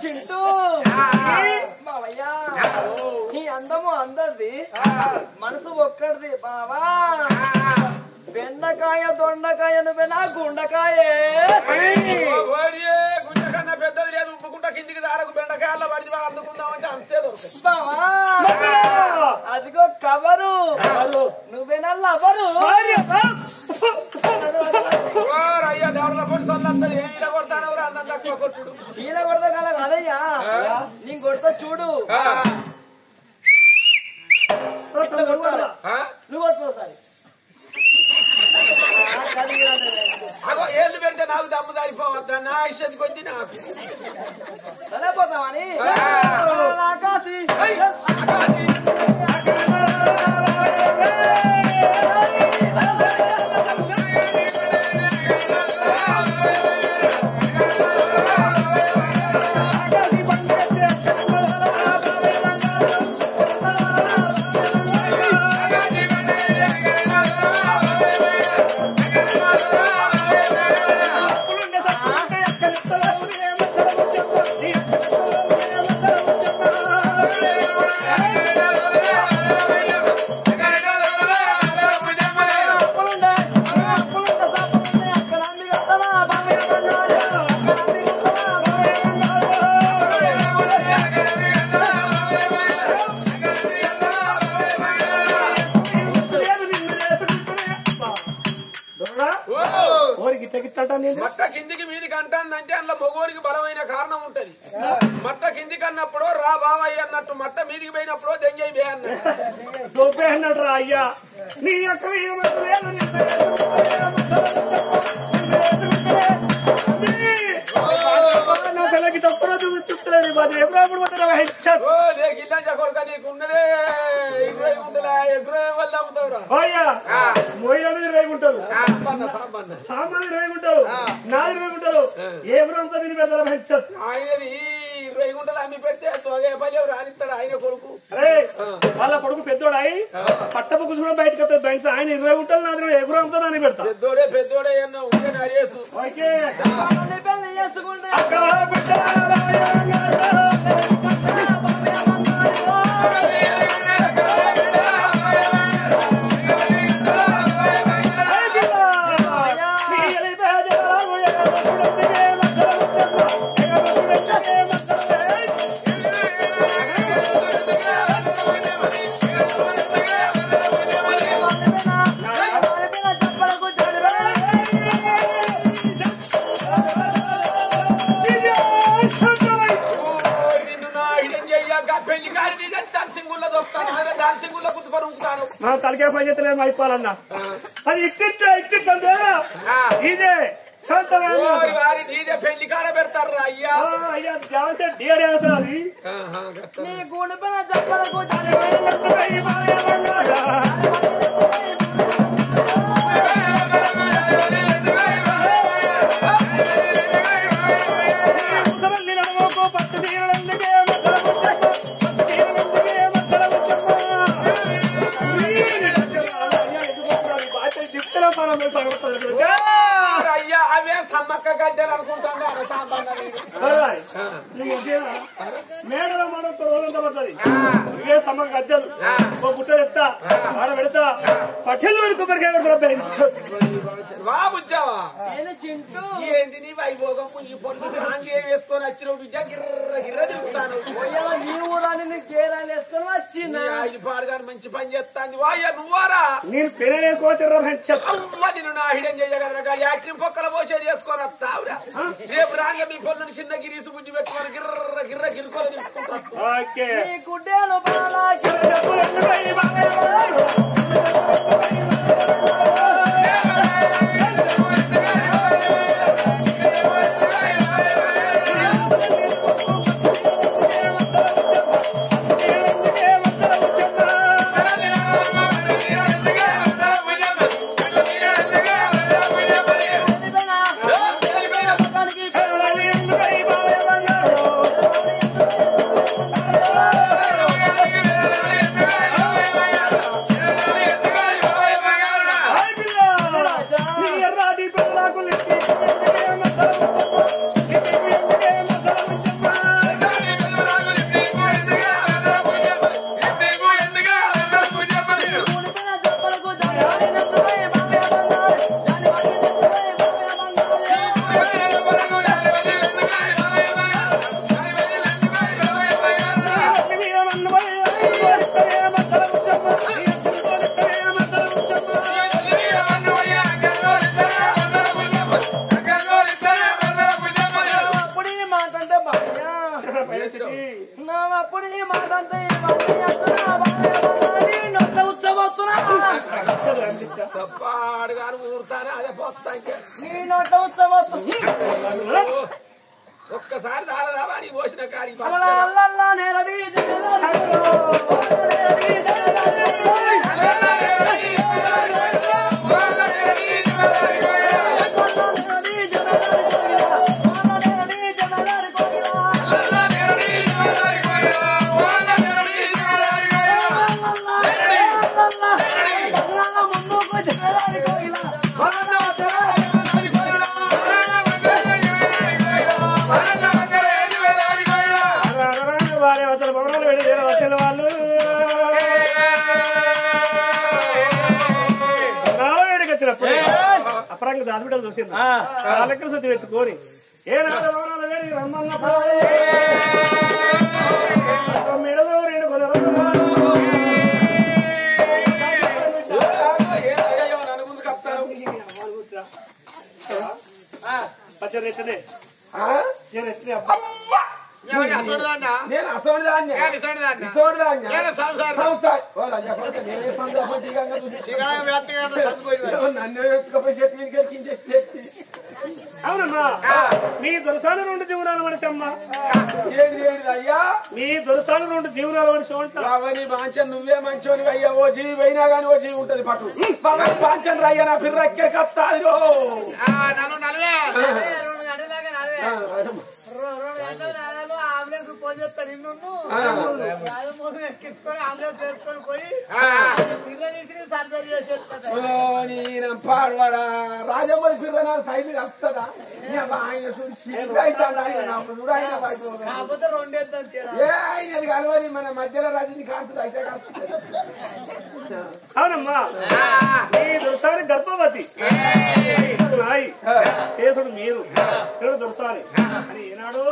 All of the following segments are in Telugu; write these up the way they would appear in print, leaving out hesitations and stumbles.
చింటూ బావయ్యా ఈ అందము అందరిది మనసు ఒక్కడిది బావా బెండకాయ దొండకాయ నువ్వేనా గుండకాయే గుండెకన్నా పెద్దది లేదు ఉప్పుకుంటా కిందికి దారకు బెండకాయల్లో పడి అందుకుందామంటే అంతే బావా అదిగో కవరు నువ్వేనా లవరు అయ్యా దేవుళ్ళ పొడి సొల్లంతా ఏం ఇలా కొడతానవరా అన్నం తక్కువ కొట్టుడు ఈల కొడతా కాలం కాదయ్యా నీ కొడతా చూడు నువ్వు వస్తావు సార్ ఏళ్ళు పెడితే నాకు దమ్ము దారిపోవద్దా నా ఇష్టం కొద్ది నాకు సరిపోతామని మట్ట కిందికి మీదికి అంటాందంటే అందులో మగోరికి బలమైన కారణం ఉంటది మట్ట కిందికి అన్నప్పుడు రా బావయ్య అన్నట్టు మట్ట మీదికి పోయినప్పుడు దెంగై బే అన్నట్టు అన్నాడు రా అయ్యా నీ తలకి తప్పుడు చుట్టలేదు కొడుక నీకు ఉన్నదే రేగుంటారు సామాన్లు రేగుంటారు నాలుగు రేగుంటారు ఏ బ్రహ్మ దీని పెడతారు ఆయనది 20 గుంటలు అమ్మి పెడితే పల్లె రానిస్తాడు ఆయన కొడుకు అరే వాళ్ళ కొడుకు పెద్దోడాయి పట్టపు కూడా బయటకు వస్తుంది బయట ఆయన 20 గుంటలు నాలుగు ఏ బ్రహ్మతో అని పెడతా పెద్దోడే అన్న ఉంటే అరేసు తలకే పని చేస్తలేము అయిపోవాలన్నా అది ఇట్టిట్లా ఇదే పెళ్లి కాడ పెడతారు అయ్యా అది పట్టు తీరడానికి అయ్యా అవే సమ్మక్క గద్దెలు అనుకుంటాను మేడలో మనం రోజంతా పడుతుంది ఇవే సమ్మక్క గద్దెలు ఓ గుట్ట ఎత్తా ఆడ పెడతా పట్టెలు కొబ్బరికాయ పెడతా బాబుచ్చావా ఏంది నీ వైభోగం ఈ పొద్దు వేసుకొని వచ్చిన బిడ్డ గిర్ర గిర్ర తిరుగుతాను ఈ ఊరాన్ని కేరాలు వేసుకొని వచ్చింది ఐదు పాడుగాని మంచి పని చేస్తాను వాయ్య నువ్వారా నేను పెళ్ళి వేసుకోవచ్చు నిన్ను నా హిడం చేయగలరా యాక్టివ్ పొక్కల పోసేది వేసుకొని వస్తావురా రేపు రాగా మీ పొద్దున చిన్న గిరీసు బుద్ధి పెట్టుకొని గిర్ర గిర్ర గిరుకొని అప్పుడు ఈ మాట అంటే నొట్ట ఉత్సవస్తున్నా నీ నొట్ట ఉత్సవస్తున్నా ఒక్కసారి దాదాపు అని పోసిన కాడి అపరంగా హాస్పిటల్ చూసింది లెక్కలు సొత్తి పెట్టుకొని ఏ పచ్చరెత్తనే నేను అసోడిదాన్ని అవునమ్మా మీ దొరసాలు 2 జీవనాల మనిషి అమ్మా అయ్యా మీ దొరసాలు 2 జీవనాల మనిషి అవని బాంచన్ నువ్వే మంచోని అయ్యా ఓ జీవి పోయినా గానీ ఓ జీవి ఉంటది పట్టు పవన్ బాంచన్ రయ్యా నా పిర్రక్కే కత్తాది పాడవాడా రాజమౌళి పిల్ల సైడ్ వస్తుందా ఆయన ఆయనది కలవని మన మధ్యలో రజనీకాంత్ అయితే అవునమ్మా దొరసారి గర్భవతి శేషుడు మీరు దొరసాలి అని ఏనాడు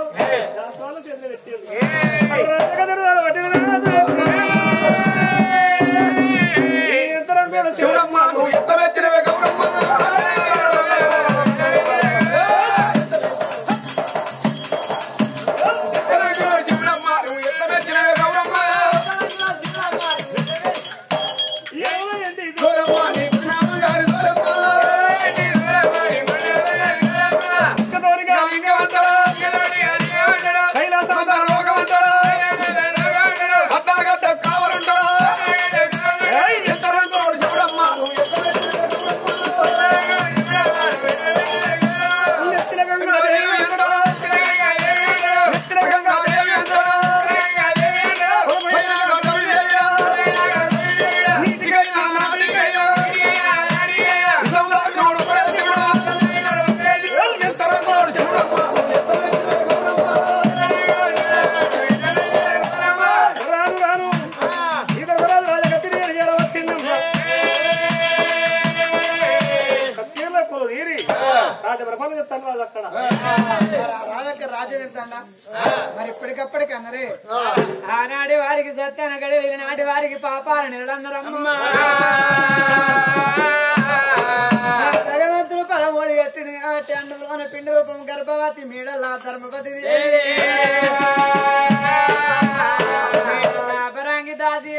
శివరమ్మ నువ్వు ఎంత మెచ్చినవే గౌరమ్మ మరి ఇప్పటికప్పటికి అన్నరే ఆనాటి వారికి సత్యాన గడి నాటి వారికి పాపాలు నిలదన్నరమ్మ భగవంతుడు పరమోడి ఎత్తిని కాబట్టి అందులోన పిండి రూపం గర్భవతి మీడలా ధర్మపతి పరంగి దాసి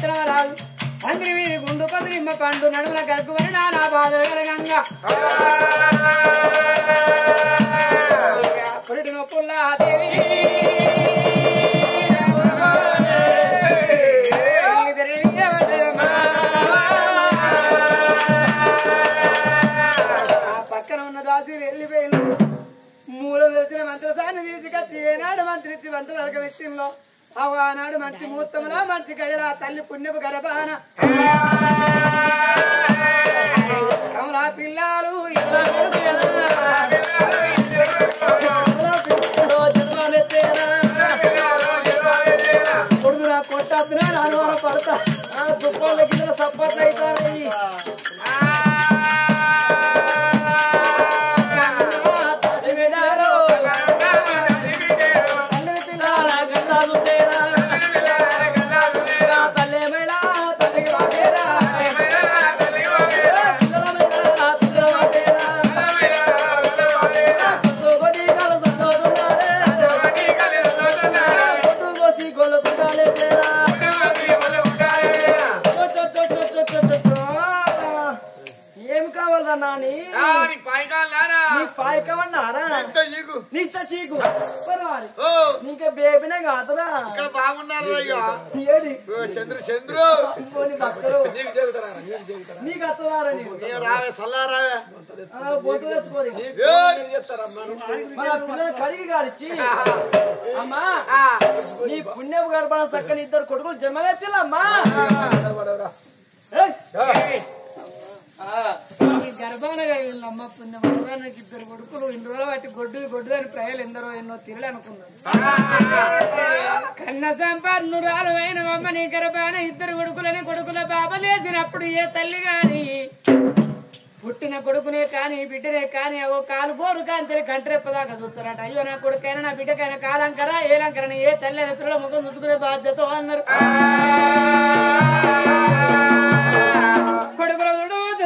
విత్తనం రాదు అందరి వీరి గుండు పదిరిమ్మ పండు నడుముల కలుపుకొని నానా బాధలు కలగంగా పొడిటి నొప్పుల్లా దేవి పక్కన ఉన్న దాసీలు వెళ్ళిపోయింది మూల తెలిసిన మంత్రసాన్ని తీసుకొచ్చి ఏనాడు మంత్రి ఇచ్చి మంత్రుల వ్యక్తిలో ఆనాడు మంచి ముహూర్తంలో మంచి గడిలా తల్లి పుణ్యపు గర్భాన కమలా పిల్లలు కొడుకురా కొట్టా నాలుగు పడతా దుఃఖాల కింద సపోర్ట్ అవుతాయి నీకే బేబీనే కాదురా ఇక్కడ బాగున్నారు చంద్రు నీకు వస్తున్నారా రావే సల్లా రావే బొట్టు తెచ్చుకోరు మన పిల్లలు కడిగి కాడిచ్చి అమ్మా నీ పుణ్యపు గడపడ చక్కని ఇద్దరు కొడుకులు జమలెత్తిలమ్మా గర్భాన అమ్మ పుణ్యం గర్భానికి ఇద్దరు కొడుకులు ఇన్ని రోజులు వాటి గొడ్డు అని ప్రజలు ఎందరో ఎన్నో తిరలు అనుకున్నారు కన్న సంపన్నురాలు అయిన అమ్మ నీ గర్భాన ఇద్దరు కొడుకుల బాబ లేచినప్పుడు ఏ తల్లి గాని పుట్టిన కొడుకునే కాని బిడ్డనే కాని ఓ కాలు బోరు కాంతని కంటరెప్పదాకా చూస్తారట అయ్యో నా కొడుకైనా నా బిడ్డకైనా కాలంకరా ఏలంకరని ఏ తల్లి అయిన పిల్లల ముఖం చూసుకునే బాధ్యత అన్నారు కొడుకులు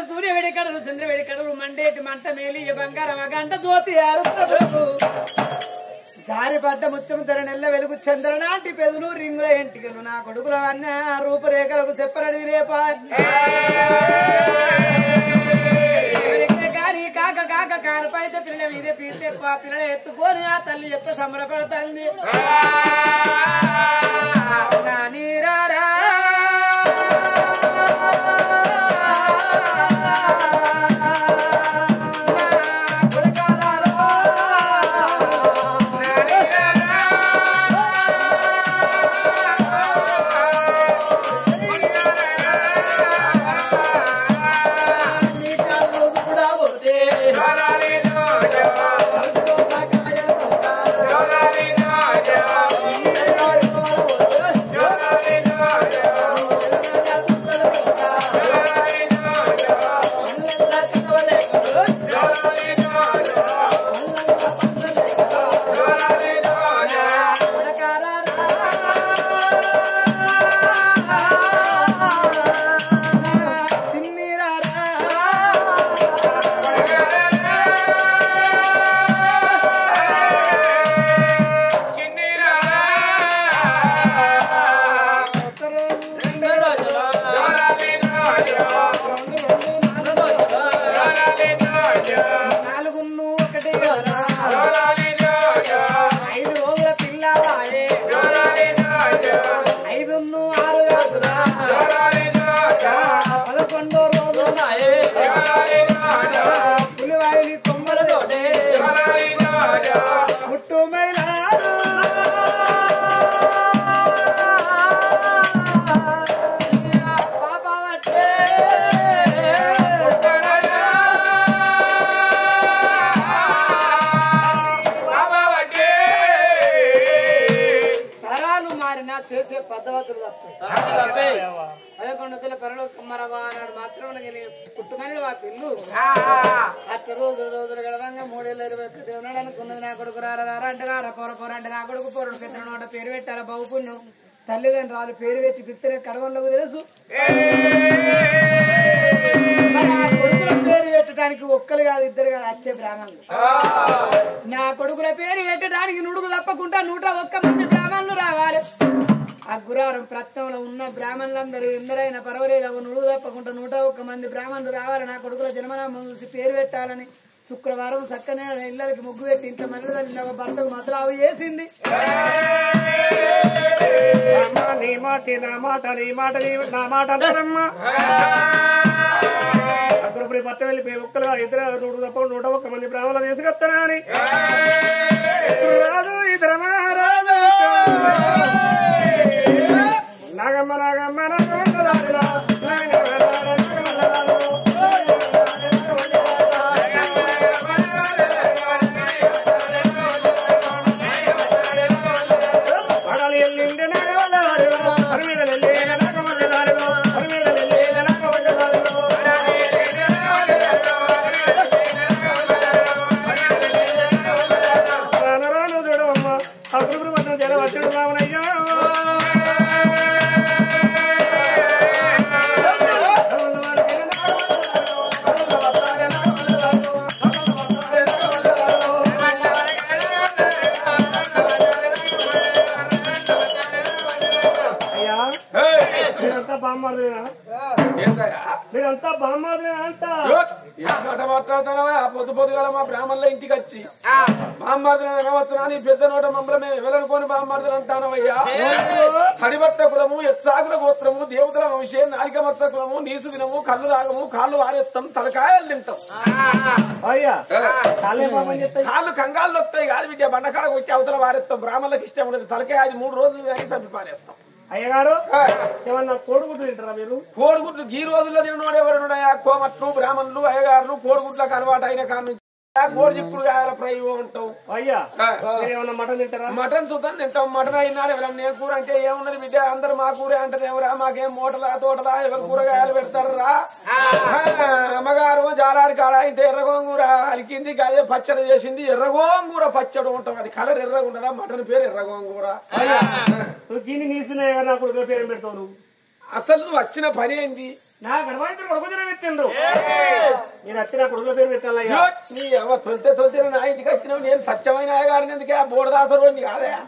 సూర్యవేడి కడలు చంద్రవేడి కడలు మండేటి మంట మేలి బంగారం గంట దోతియారు జారి పడ్డ ముచ్చము ధర నెల్ల వెలుగు చంద్రనాటి పెదులు రింగుల ఎంటికలు నా కొడుకుల అన్న రూపురేఖలకు చెప్పరడి రేపా కానీ కాక కారపైతే పిల్లల మీదే పీతే పిల్లల ఎత్తుకొని ఆ తల్లి ఎప్పుడు సంబరపడుతుంది నీరారా చేసే పద్ధతులు తప్పాయి అదే కొండ పరలో కుమ్మరవాడు మాత్రం పుట్టుమని మా పిల్లు అట్లా రోజులు గడవంగా 3 దేవునాడు అనుకున్నది నా కొడుకు రారా అంటే రారా పొర అంటే నా కొడుకు పొరడు పెట్టిన పేరు పెట్టారా బాబు పుణ్యం తల్లిదండ్రులు పేరు పెట్టి పిత్తరే కడవలకు తెలుసు కొడుకుల పేరు పెట్టడానికి ఒక్కరు కాదు ఇద్దరు కాదు వచ్చే బ్రాహ్మణులు నా కొడుకుల పేరు పెట్టడానికి నుడుగు తప్పకుండా 101 మంది బ్రాహ్మణులు రావాలి ఆ గురారం ప్రత్నంలో ఉన్న బ్రాహ్మణులందరూ ఎందరైనా పర్వాలేదు నువ్వు తప్పకుండా 101 మంది బ్రాహ్మణులు రావాలి నా కొడుకుల జన్మనామం చూసి పేరు పెట్టాలని శుక్రవారం చక్కనే ఇళ్ళకి ముగ్గు పెట్టి ఇంత మళ్ళీ ఒక భర్తకు మసలావు చేసింది. నీ మాట నా మాట నీ మాట నా మాట అంటారమ్మా. అక్కడ పట్ట వెళ్ళిపోయి ఒక్కలుగా ఇద్దరు 101 మంది బ్రాహ్మణులు తీసుకొస్తారా అని రాదు ఇద్దరు రాదు నాగమ్మ నాగమ్మ పడాలి వెళ్ళింది రాను చూడవమ్మ అప్పుడు పట్టిన జల వచ్చాడు రావనయ్యా. మీరంతా బామ్మార్దేనా మీరంతా బామ్మార్దేనా అంట మాట్లాడుతున్నావా పొద్దు పొద్దుగాల మా బ్రాహ్మణుల ఇంటికి వచ్చి బామ్మార్దన అనవచ్చునా నీ పెద్ద నోట మమ్మల్ని మేము వెళ్ళనుకొని బామ్మార్దన అంటానవయ్యా. హరిభట్ట కులము ఎస్సాకుల గోత్రము దేవతల వంశం నాలికమత్త కులము నీసు వినము కళ్ళు తాగము కాళ్ళు వారేస్తాం తలకాయలు తింటాం. అయ్యా కాళ్ళు కంగాళ్ళు వస్తాయి కాదు బిడ్డ బండకాడకు వచ్చి అవతల వారేస్తాం. బ్రాహ్మణులకు ఇష్టం ఉండదు తలకాయ అది 3 రోజులు కానీ చంపి పారేస్తాం. అయ్యగారు ఏమన్నా కోడిగుడ్లు తింటారా మీరు? కోడిగుడ్లు ఈ రోజుల్లో తినోడు ఎవరున్నాయా కోమట్లు బ్రాహ్మణులు అయ్యగారులు కోడిగుడ్లకు అలవాటు అయిన కారణం కోడి చిక్కుడు కాయాల ఫ్రై ఉంటాం. అయ్యా ఏమన్నా మటన్ తింటారా? మటన్ చూద్దాం తింటాం. మటన్ అయినా ఎవరైనా నేను కూర అంటే ఏమున్నది బిడ్డ అందరు మా కూర అంటారు ఎవరా మాకేం మూటలా తోటలా ఎవరు కూరగాయలు పెడతారా అమ్మగారు జాలారి కాడ అయితే ఎర్రగోంగూర అలికింది అదే పచ్చడి చేసింది ఎర్రగోంగూర పచ్చడి ఉంటాం. అది కలర్ ఎర్రగా ఉండదా మటన్ పేరు ఎర్రగోంగూర. దీన్ని నీస్తున్నాయి నా కొడుకు పేరు పెడతావు నువ్వు అసలు నువ్వు వచ్చిన పని ఏంది? నా గర్భాంతరం కొడుకునే పెట్టిండ్రు నేను వచ్చిన కొడుకుల పేరు పెట్టాలయ్యా. నీ తొలితే నా ఇంటికి వచ్చినావు నేను సత్యమైన గారిని ఎందుకే బోర్దాసరు కాదయా.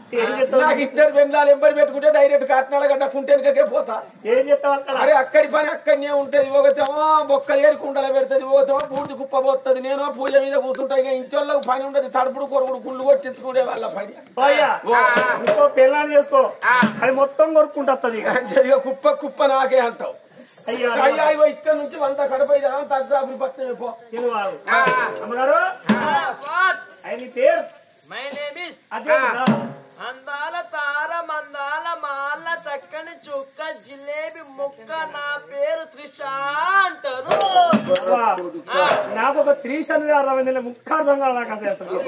నాకు 2 బెండ్లాలు ఎంబడి పెట్టుకుంటే డైరెక్ట్ కాకినాడ గడ్డ కుంటెనకే పోతా. ఏం చెప్తావు? అరే అక్కడి పని అక్కడనే ఉంటది. ఒకతేమో బొక్క ఏరి కుండలు పెడుతుంది ఒకతేమో పూర్తి కుప్ప పోతుంది. నేను పూజ మీద కూర్చుంటా ఇక ఇంట్లో పని ఉండదు తడుపుడు కొడుకుడు గుళ్ళు కొట్టించుకునే వాళ్ళ పని. ఇంకో పెళ్ళాన్ని చేసుకో అది మొత్తం కొరుక్కుంటుంది ఇక కుప్ప కుప్ప నాకే అంటావు. అయ్యా ఇక్కడ నుంచి 100 కడపై తగ్గాపురి పక్కన పో. అమ్మగారు ఆయన పేరు అందాల తార మందాల మాల చక్కని చుక్క జిలేబీ ముక్క నా పేరు త్రిష అంటారు. నాకు ఒక 3 అర్థమైంది ముఖార్థం కాదు నాకు అసలు.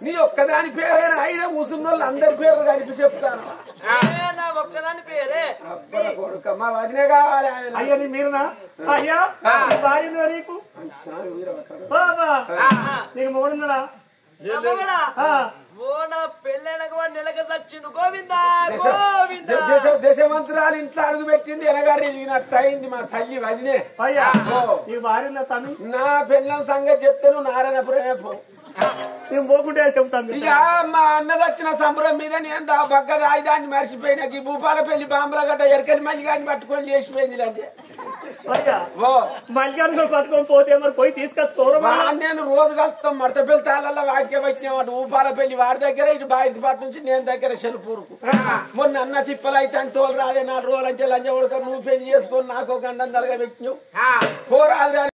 నీ ఒక్కదాని పేరైనా అయినా కూర్చున్న వాళ్ళు అందరి పేర్లు కలిపి చెప్తాను. నా ఒక్కదాని పేరే మా వదినే కావాలి. అయ్యా నీ మీరునా? అయ్యా భార్య నీకు నీకు మొగుడున్నాడా? దేశమంత్రాలు ఇంట్లో అడుగు పెట్టింది ఎనగారు ఎదిగినట్టు అయింది మా తల్లి వదినే. నా పిల్లల సంగతి చెప్తాను నారాయణపురం పోకుంటే చెప్తాను. ఇక మా అన్నదచ్చిన సంబరం మీద నేను బగ్గ ఆయుధాన్ని మర్చిపోయినా ఈ భూపాల పెళ్లి బాంబుల గడ్డ ఎరకలి మల్లిగాన్ని పట్టుకొని చేసిపోయింది. మల్లిగాన్ని పట్టుకొని పోతే మరి పోయి తీసుకొచ్చుకోరా? నేను రోజు కలుస్తాం మడత పిల్లతాళ్ళ వాటికే వచ్చినామాట. ఊపాల పెళ్లి వాడి దగ్గర ఇటు బాయిపాటి నుంచి నేను దగ్గర చెలుపూరుకు. మొన్న అన్న తిప్పలు అయితే అంత వాళ్ళు రాలే 4 రోజులు అంటే లంజ ఉడక నువ్వు పెళ్లి చేసుకొని నాకు 1 గంటం తరగా పెట్టినావు పోరాదు.